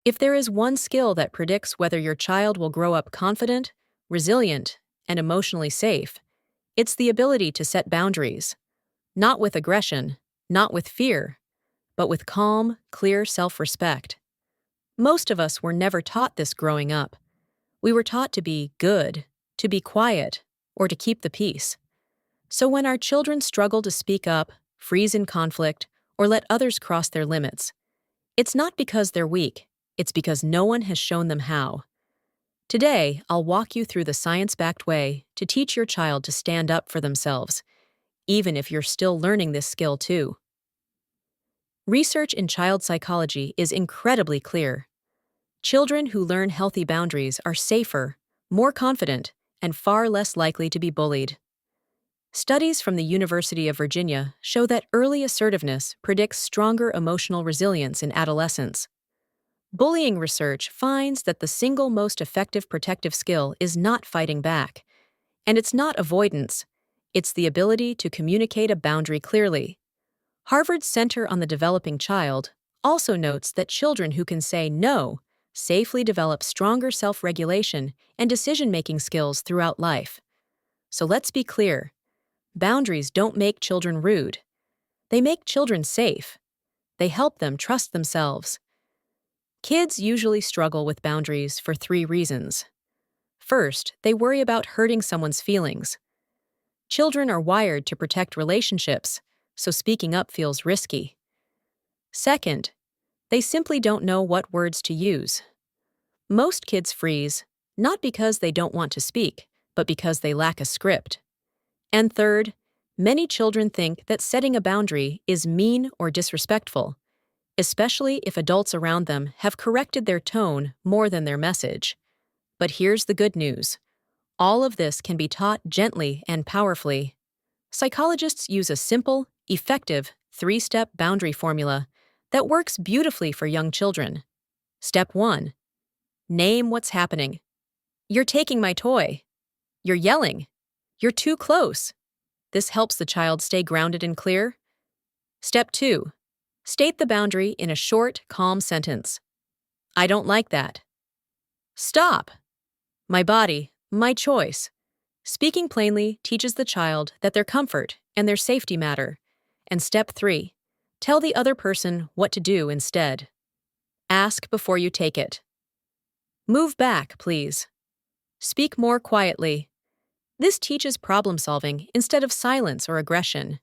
If there is one skill that predicts whether your child will grow up confident, resilient, and emotionally safe, it's the ability to set boundaries. Not with aggression, not with fear, but with calm, clear self-respect. Most of us were never taught this growing up. We were taught to be good, to be quiet, or to keep the peace. So when our children struggle to speak up, freeze in conflict, or let others cross their limits, it's not because they're weak, it's because no one has shown them how. Today, I'll walk you through the science-backed way to teach your child to stand up for themselves, even if you're still learning this skill too. Research in child psychology is incredibly clear. Children who learn healthy boundaries are safer, more confident, and far less likely to be bullied. Studies from the University of Virginia show that early assertiveness predicts stronger emotional resilience in adolescents. Bullying research finds that the single most effective protective skill is not fighting back. And it's not avoidance, it's the ability to communicate a boundary clearly. Harvard's Center on the Developing Child also notes that children who can say no safely develop stronger self-regulation and decision-making skills throughout life. So let's be clear. Boundaries don't make children rude. They make children safe. They help them trust themselves. Kids usually struggle with boundaries for 3 reasons. First, they worry about hurting someone's feelings. Children are wired to protect relationships, so speaking up feels risky. Second, they simply don't know what words to use. Most kids freeze, not because they don't want to speak, but because they lack a script. And third, many children think that setting a boundary is mean or disrespectful, especially if adults around them have corrected their tone more than their message. But here's the good news. All of this can be taught gently and powerfully. Psychologists use a simple, effective, 3-step boundary formula that works beautifully for young children. Step 1. Name what's happening. You're taking my toy. You're yelling. You're too close. This helps the child stay grounded and clear. Step 2. State the boundary in a short, calm sentence. I don't like that. Stop. My body, my choice. Speaking plainly teaches the child that their comfort and their safety matter. And step 3. Tell the other person what to do instead. Ask before you take it. Move back, please. Speak more quietly. This teaches problem-solving instead of silence or aggression.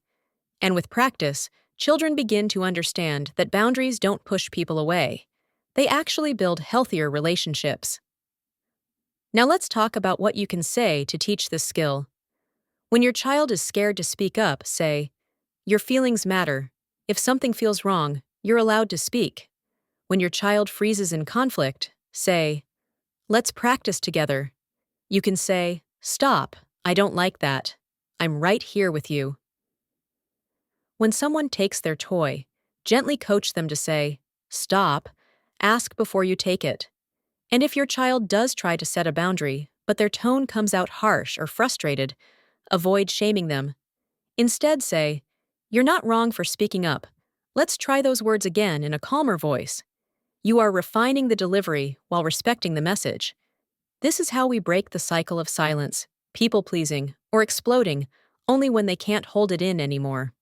And with practice, children begin to understand that boundaries don't push people away. They actually build healthier relationships. Now let's talk about what you can say to teach this skill. When your child is scared to speak up, say, "Your feelings matter. If something feels wrong, you're allowed to speak." When your child freezes in conflict, say, "Let's practice together." You can say, "Stop, I don't like that. I'm right here with you." When someone takes their toy, gently coach them to say, "Stop, ask before you take it." And if your child does try to set a boundary, but their tone comes out harsh or frustrated, avoid shaming them. Instead say, "You're not wrong for speaking up. Let's try those words again in a calmer voice." You are refining the delivery while respecting the message. This is how we break the cycle of silence, people-pleasing, or exploding only when they can't hold it in anymore.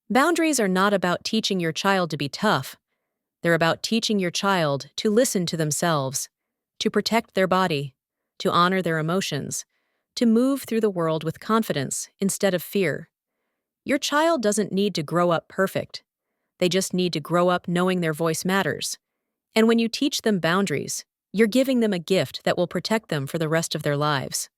Boundaries are not about teaching your child to be tough. They're about teaching your child to listen to themselves, to protect their body, to honor their emotions, to move through the world with confidence instead of fear. Your child doesn't need to grow up perfect. They just need to grow up knowing their voice matters. And when you teach them boundaries, you're giving them a gift that will protect them for the rest of their lives.